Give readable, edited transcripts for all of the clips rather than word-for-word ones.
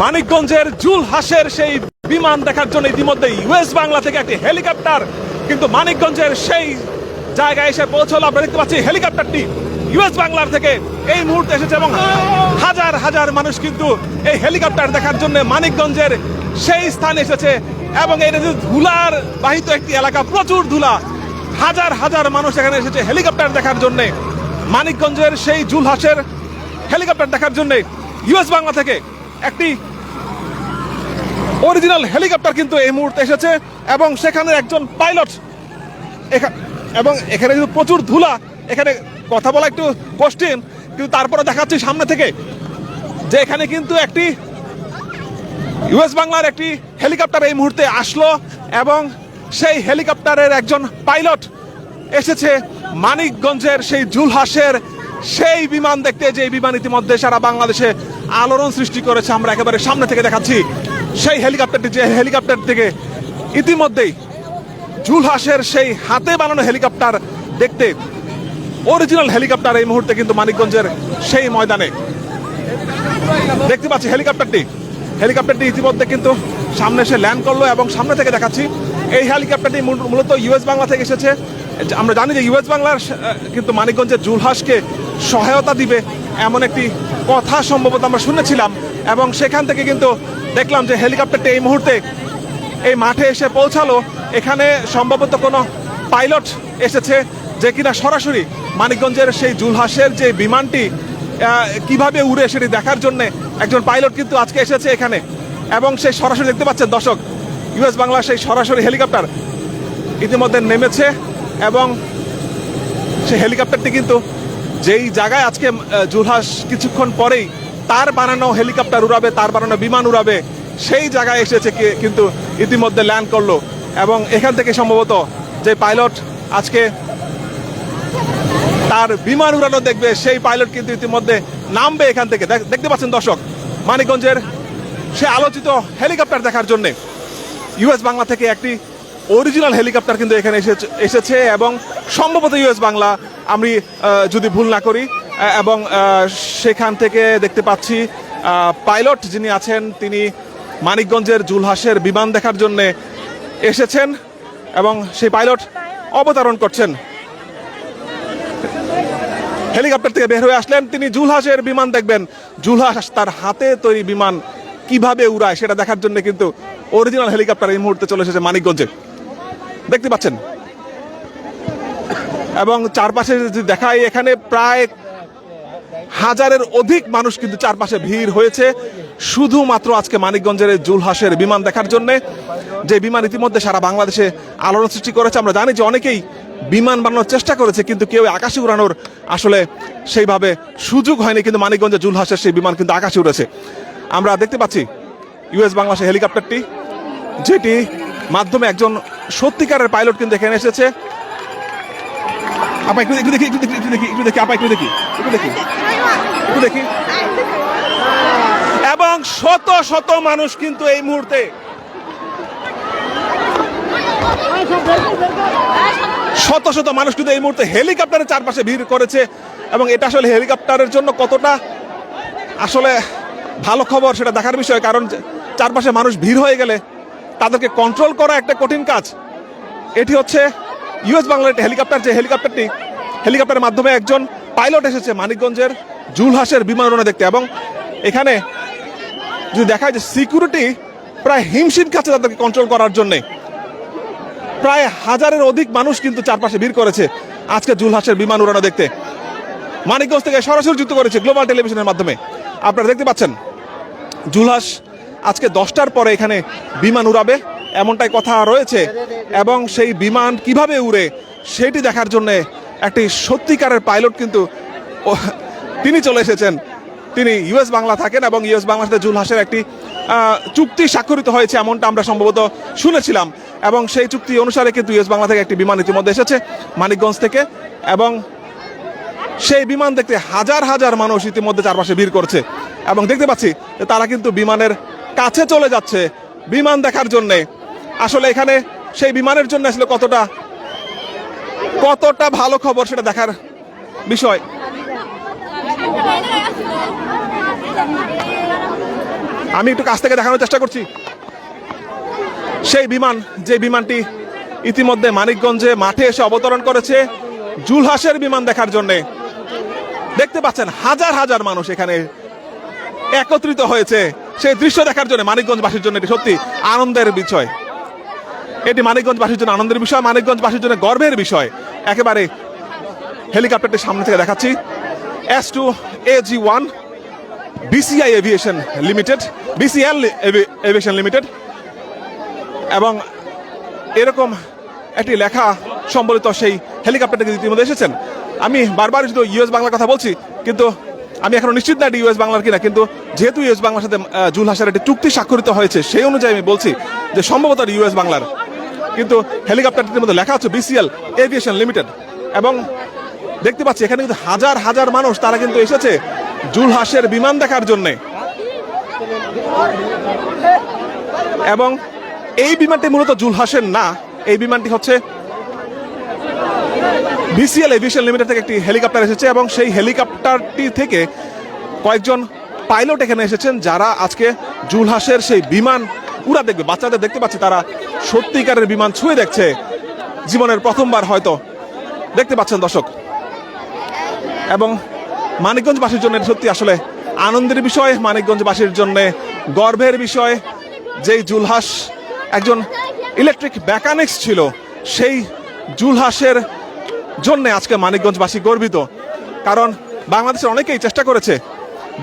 মানিকগঞ্জের জুলহাসের সেই বিমান দেখার জন্য ইতিমধ্যে ইউএস বাংলা থেকে একটি হেলিকপ্টার কিন্তু মানিকগঞ্জের সেই জায়গায় এসে পৌঁছলো। আমরা দেখতে পাচ্ছি হেলিকপ্টারটি ইউএস বাংলার থেকে এই মুহূর্তে এসেছে এবং হাজার হাজার মানুষ কিন্তু এই হেলিকপ্টার দেখার জন্য মানিকগঞ্জের সেই স্থানে এসেছে এবং এটা যে ধুলার বাহিত একটি এলাকা, প্রচুর ধুলা, হাজার হাজার মানুষ এখানে এসেছে হেলিকপ্টার দেখার জন্য। মানিকগঞ্জের সেই জুলহাসের হেলিকপ্টার দেখার জন্য ইউএস বাংলা থেকে একটি অরিজিনাল হেলিকপ্টার কিন্তু এই মুহূর্তে এসেছে এবং সেখানে একজন পাইলট এবং এখানে কিন্তু প্রচুর ধুলা, এখানে কথা বলা একটু কঠিন, কিন্তু তারপরে দেখাচ্ছি সামনে থেকে যে এখানে কিন্তু একটি ইউএস বাংলার একটি হেলিকপ্টার এই মুহূর্তে আসলো এবং সেই হেলিকপ্টারের একজন পাইলট এসেছে মানিকগঞ্জের সেই জুলহাসের সেই বিমান দেখতে, যে বিমান ইতিমধ্যে সারা বাংলাদেশে আলোড়ন সৃষ্টি করেছে। আমরা একেবারে সামনে থেকে দেখাচ্ছি সেই হেলিকপ্টারটি, যে হেলিকপ্টার থেকে ইতিমধ্যেই জুলহাসের সেই হাতে বানানো হেলিকপ্টার দেখতে, অরিজিনাল হেলিকপ্টার এই মুহূর্তে কিন্তু মানিকগঞ্জের সেই ময়দানে দেখতে পাচ্ছি। হেলিকপ্টারটি ইতিমধ্যে কিন্তু সামনে এসে ল্যান্ড করলো এবং সামনে থেকে দেখাচ্ছি এই হেলিকপ্টারটি মূলত ইউএস বাংলা থেকে এসেছে। আমরা জানি যে ইউএস বাংলার কিন্তু মানিকগঞ্জের জুলহাসকে সহায়তা দিবে এমন একটি কথা সম্ভবত আমরা শুনেছিলাম এবং সেখান থেকে কিন্তু দেখলাম যে হেলিকপ্টারটি এই মুহূর্তে এই মাঠে এসে পৌঁছালো। এখানে সম্ভবত কোনো পাইলট এসেছে যে কিনা সরাসরি মানিকগঞ্জের সেই জুলহাসের যে বিমানটি কিভাবে উড়ে সেটি দেখার জন্য একজন পাইলট কিন্তু আজকে এসেছে এখানে এবং সেই সরাসরি দেখতে পাচ্ছেন দর্শক, ইউএস বাংলার সেই সরাসরি হেলিকপ্টার ইতিমধ্যে নেমেছে এবং সেই হেলিকপ্টারটি কিন্তু যেই জায়গায় আজকে জুলহাস কিছুক্ষণ পরেই তার বানানো হেলিকপ্টার উড়াবে, তার বানানো বিমান উড়াবে, সেই জায়গায় এসেছে কিন্তু ইতিমধ্যে ল্যান্ড করলো এবং এখান থেকে সম্ভবত যে পাইলট আজকে তার বিমান উড়ানো দেখবে, সেই পাইলট কিন্তু ইতিমধ্যে নামবে এখান থেকে। দেখতে পাচ্ছেন দর্শক, মানিকগঞ্জের সে আলোচিত হেলিকপ্টার দেখার জন্য ইউএস বাংলা থেকে একটি অরিজিনাল হেলিকপ্টার কিন্তু এখানে এসেছে এবং সম্ভবত ইউএস বাংলা, আমি যদি ভুল না করি, এবং সেখান থেকে দেখতে পাচ্ছি পাইলট যিনি আছেন তিনি মানিকগঞ্জের জুলহাসের বিমান দেখার জন্য এসেছেন এবং সেই পাইলট অবতরণ করছেন। হেলিকপ্টার থেকে বের হয়ে আসলেন, তিনি জুলহাসের বিমান দেখবেন, জুলহাস তার হাতে তৈরি বিমান কিভাবে উড়ায় সেটা দেখার জন্য কিন্তু অরিজিনাল হেলিকপ্টার এই মুহূর্তে চলে এসেছে মানিকগঞ্জে, দেখতে পাচ্ছেন। এবং চারপাশে যদি দেখায়, এখানে প্রায় হাজারের অধিক মানুষ কিন্তু চারপাশে ভিড় হয়েছে শুধুমাত্র আজকে মানিকগঞ্জের জুলহাসের বিমান দেখার জন্য, যে বিমান ইতিমধ্যে সারা বাংলাদেশে আলোড়ন সৃষ্টি করেছে। আমরা জানি যে অনেকেই বিমান বানানোর চেষ্টা করেছে কিন্তু কেউ আকাশে উড়ানোর আসলে সেইভাবে সুযোগ হয়নি, কিন্তু মানিকগঞ্জের জুলহাসের সেই বিমান কিন্তু আকাশে উড়েছে। আমরা দেখতে পাচ্ছি ইউএস বাংলা সেই হেলিকপ্টারটি, যেটি মাধ্যমে একজন সত্যিকারের পাইলট কিন্তু এখানে এসেছে। আপা একটু দেখি, আপা একটু দেখি। এবং শত শত মানুষ কিন্তু এই মুহূর্তে, শত শত মানুষ কিন্তু এই মুহূর্তে হেলিকপ্টারের চারপাশে ভিড় করেছে এবং এটা আসলে হেলিকপ্টারের জন্য কতটা আসলে ভালো খবর সেটা দেখার বিষয়, কারণ চারপাশে মানুষ ভিড় হয়ে গেলে তাদেরকে কন্ট্রোল করা একটা কঠিন কাজ। এটি হচ্ছে ইউএস বাংলার একটি হেলিকপ্টার, যে হেলিকপ্টারের মাধ্যমে একজন পাইলট এসেছে মানিকগঞ্জের জুলহাসের বিমান উড়ানো দেখতে এবং এখানে যদি দেখায় যে সিকিউরিটি প্রায় হিমশিম খাচ্ছে তাদেরকে কন্ট্রোল করার জন্য। প্রায় হাজারের অধিক মানুষ কিন্তু চারপাশে ভিড় করেছে আজকে জুলহাসের বিমান উড়ানো দেখতে। মানিকগঞ্জ থেকে সরাসরি যুক্ত করেছে গ্লোবাল টেলিভিশনের মাধ্যমে। আপনারা দেখতে পাচ্ছেন জুলহাস আজকে 10টার পরে এখানে বিমান উড়াবে এমনটাই কথা রয়েছে এবং সেই বিমান কিভাবে উড়ে সেটি দেখার জন্য একটি সত্যিকারের পাইলট কিন্তু তিনি চলে এসেছেন। তিনি ইউএস বাংলা থাকেন এবং ইউএস বাংলার সাথে জুলহাসের একটি চুক্তি স্বাক্ষরিত হয়েছে এমনটা আমরা সম্ভবত শুনেছিলাম এবং সেই চুক্তি অনুসারে কিন্তু ইউএস বাংলা থেকে একটি বিমান ইতিমধ্যে এসেছে মানিকগঞ্জ থেকে এবং সেই বিমান দেখতে হাজার হাজার মানুষ ইতিমধ্যে চারপাশে ভিড় করছে এবং দেখতে পাচ্ছি যে তারা কিন্তু বিমানের কাছে চলে যাচ্ছে বিমান দেখার জন্যে। আসলে এখানে সেই বিমানের জন্য আসলে কতটা ভালো খবর সেটা দেখার বিষয়। আমি একটু কাছ থেকে দেখানোর চেষ্টা করছি সেই বিমান, যে বিমানটি ইতিমধ্যে মানিকগঞ্জে মাঠে এসে অবতরণ করেছে জুলহাসের বিমান দেখার জন্যে। দেখতে পাচ্ছেন হাজার হাজার মানুষ এখানে একত্রিত হয়েছে সেই দৃশ্য দেখার জন্য। মানিকগঞ্জবাসীর জন্য এটি সত্যি আনন্দের বিষয়, এটি মানিকগঞ্জবাসীর জন্য আনন্দের বিষয়, মানিকগঞ্জবাসীর জন্য গর্বের বিষয়। একেবারে হেলিকপ্টারটি সামনে থেকে দেখাচ্ছি, S2AG1 BCI aviation limited, BCL aviation limited, এবং এরকম একটি লেখা সম্বলিত সেই হেলিকপ্টারটি ইতিমধ্যে এসেছেন। আমি বারবার শুধু ইউএস বাংলার কথা বলছি, কিন্তু আমি এখনো নিশ্চিত না এটি ইউএস বাংলার কিনা, কিন্তু যেহেতু ইউএস বাংলার সাথে জুলহাসের একটি চুক্তি স্বাক্ষরিত হয়েছে সেই অনুযায়ী আমি বলছি যে সম্ভবত ইউএস বাংলার, কিন্তু হেলিকপ্টারটির মধ্যে লেখা হচ্ছে BCL এভিয়েশন লিমিটেড। এবং দেখতে পাচ্ছি এখানে কিন্তু হাজার হাজার মানুষ তারা কিন্তু এসেছে জুলহাসের বিমান দেখার জন্যে। এবং এই বিমানটি মূলত জুলহাসের না, এই বিমানটি হচ্ছে BCL এভিয়েশন লিমিটেড থেকে একটি হেলিকপ্টার এসেছে, এবং সেই হেলিকপ্টারটি থেকে কয়েকজন পাইলট এখানে এসেছেন যারা আজকে জুলহাসের সেই বিমান উড়া দেখবে। বাচ্চাদের দেখতে পাচ্ছি তারা সত্যিকারের বিমান ছুঁয়ে দেখছে, জীবনের প্রথমবার হয়তো। দেখতে পাচ্ছেন দর্শক, এবং মানিকগঞ্জবাসীর জন্য সত্যি আসলে আনন্দের বিষয়, মানিকগঞ্জবাসীর জন্য গর্বের বিষয়। যেই জুলহাস একজন ইলেকট্রিক মেকানিক্স ছিল, সেই জুলহাসের জন্য আজকে মানিকগঞ্জবাসী গর্বিত। কারণ বাংলাদেশের অনেকেই চেষ্টা করেছে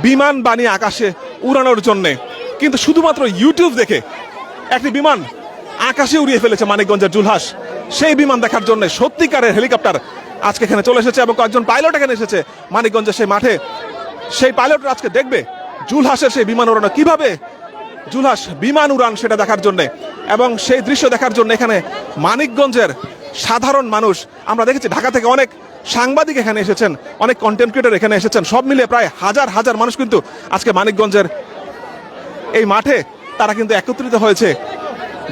বিমান বানিয়ে আকাশে উড়ানোর জন্যে, কিন্তু শুধুমাত্র ইউটিউব দেখে একটি বিমান আকাশে উড়িয়ে ফেলেছে মানিকগঞ্জের জুলহাস। সেই বিমান দেখার জন্য সত্যিকারের হেলিকপ্টার আজকে এখানে চলে এসেছে, এবং কয়েকজন পাইলট এখানে এসেছে মানিকগঞ্জের সেই মাঠে। সেই পাইলটরা আজকে দেখবে জুলহাসের সেই বিমান উড়ানো, কিভাবে জুলহাস বিমান উড়ান সেটা দেখার জন্য। এবং সেই দৃশ্য দেখার জন্য এখানে মানিকগঞ্জের সাধারণ মানুষ, আমরা দেখেছি ঢাকা থেকে অনেক সাংবাদিক এখানে এসেছেন, অনেক কন্টেন্ট ক্রিয়েটর এখানে এসেছেন, সব মিলিয়ে প্রায় হাজার হাজার মানুষ কিন্তু আজকে মানিকগঞ্জের এই মাঠে তারা কিন্তু একত্রিত হয়েছে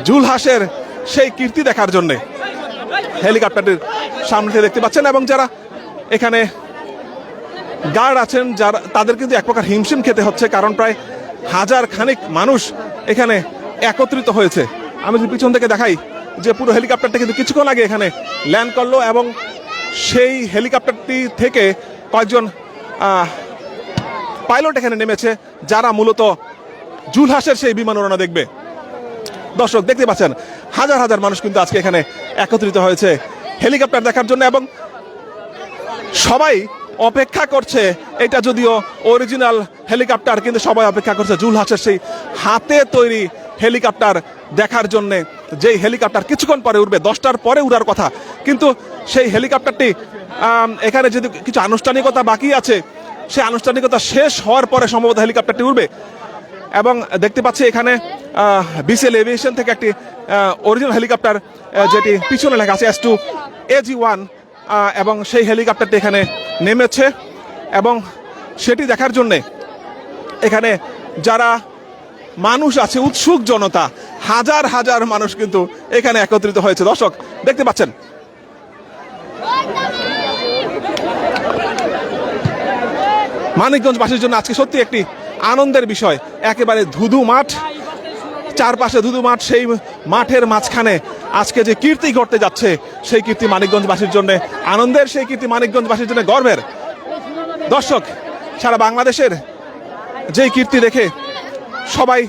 জুলহাসের সেই কীর্তি দেখার জন্যে। হেলিকপ্টারটির সামনে থেকে দেখতে পাচ্ছেন, এবং যারা এখানে গার্ড আছেন যারা, তাদের কিন্তু এক প্রকার হিমশিম খেতে হচ্ছে, কারণ প্রায় হাজার খানিক মানুষ এখানে একত্রিত হয়েছে। আমি যদি পিছন থেকে দেখাই যে পুরো হেলিকপ্টারটা কিন্তু কিছুক্ষণ আগে এখানে ল্যান্ড করলো, এবং সেই হেলিকপ্টারটি থেকে কয়েকজন পাইলট এখানে নেমেছে যারা মূলত জুলহাসের সেই বিমান উড়ানো দেখবে। দর্শক দেখতে পাচ্ছেন হাজার হাজার মানুষ কিন্তু আজকে এখানে একত্রিত হয়েছে হেলিকপ্টার দেখার জন্য, এবং সবাই অপেক্ষা করছে, এটা যদিও অরিজিনাল হেলিকপ্টার কিন্তু সবাই অপেক্ষা করছে জুলহাসের সেই হাতে তৈরি হেলিকপ্টার দেখার জন্যে। যেই হেলিকপ্টার কিছুক্ষণ পরে উঠবে, 10টার পরে উড়ার কথা, কিন্তু সেই হেলিকপ্টারটি এখানে যদি কিছু আনুষ্ঠানিকতা বাকি আছে, সেই আনুষ্ঠানিকতা শেষ হওয়ার পরে সম্ভবত হেলিকপ্টারটি উড়বে। এবং দেখতে পাচ্ছি এখানে BCL এভিয়েশন থেকে একটি অরিজিনাল হেলিকপ্টার, যেটি পিছনে লেখা আছে S2AG1, এবং সেই হেলিকপ্টারটি এখানে নেমেছে, এবং সেটি দেখার জন্যে এখানে যারা মানুষ আছে, উৎসুক জনতা, হাজার হাজার মানুষ কিন্তু এখানে একত্রিত হয়েছে। দর্শক দেখতে পাচ্ছেন মানিকগঞ্জবাসীর জন্য আজকে সত্যি একটি আনন্দের বিষয়। একেবারে ধুধু মাঠ, চারপাশে ধুধু মাঠ, সেই মাঠের মাঝখানে আজকে যে কীর্তি ঘটতে যাচ্ছে, সেই কীর্তি মানিকগঞ্জবাসীর জন্য আনন্দের, সেই কীর্তি মানিকগঞ্জবাসীর জন্য গর্বের। দর্শক সারা বাংলাদেশের যেই কীর্তি দেখে সবাই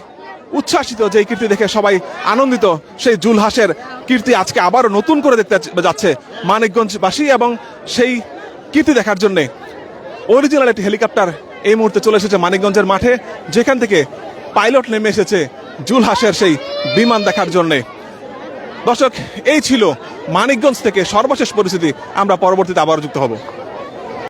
উচ্ছ্বাসিত, যেই কীর্তি দেখে সবাই আনন্দিত, সেই জুলহাসের কীর্তি আজকে আবারও নতুন করে দেখতে যাচ্ছে মানিকগঞ্জবাসী, এবং সেই কীর্তি দেখার জন্যে অরিজিনাল একটি হেলিকপ্টার এই মুহূর্তে চলে এসেছে মানিকগঞ্জের মাঠে, যেখান থেকে পাইলট নেমে এসেছে জুলহাসের সেই বিমান দেখার জন্যে। দর্শক এই ছিল মানিকগঞ্জ থেকে সর্বশেষ পরিস্থিতি, আমরা পরবর্তীতে আবার যুক্ত হব।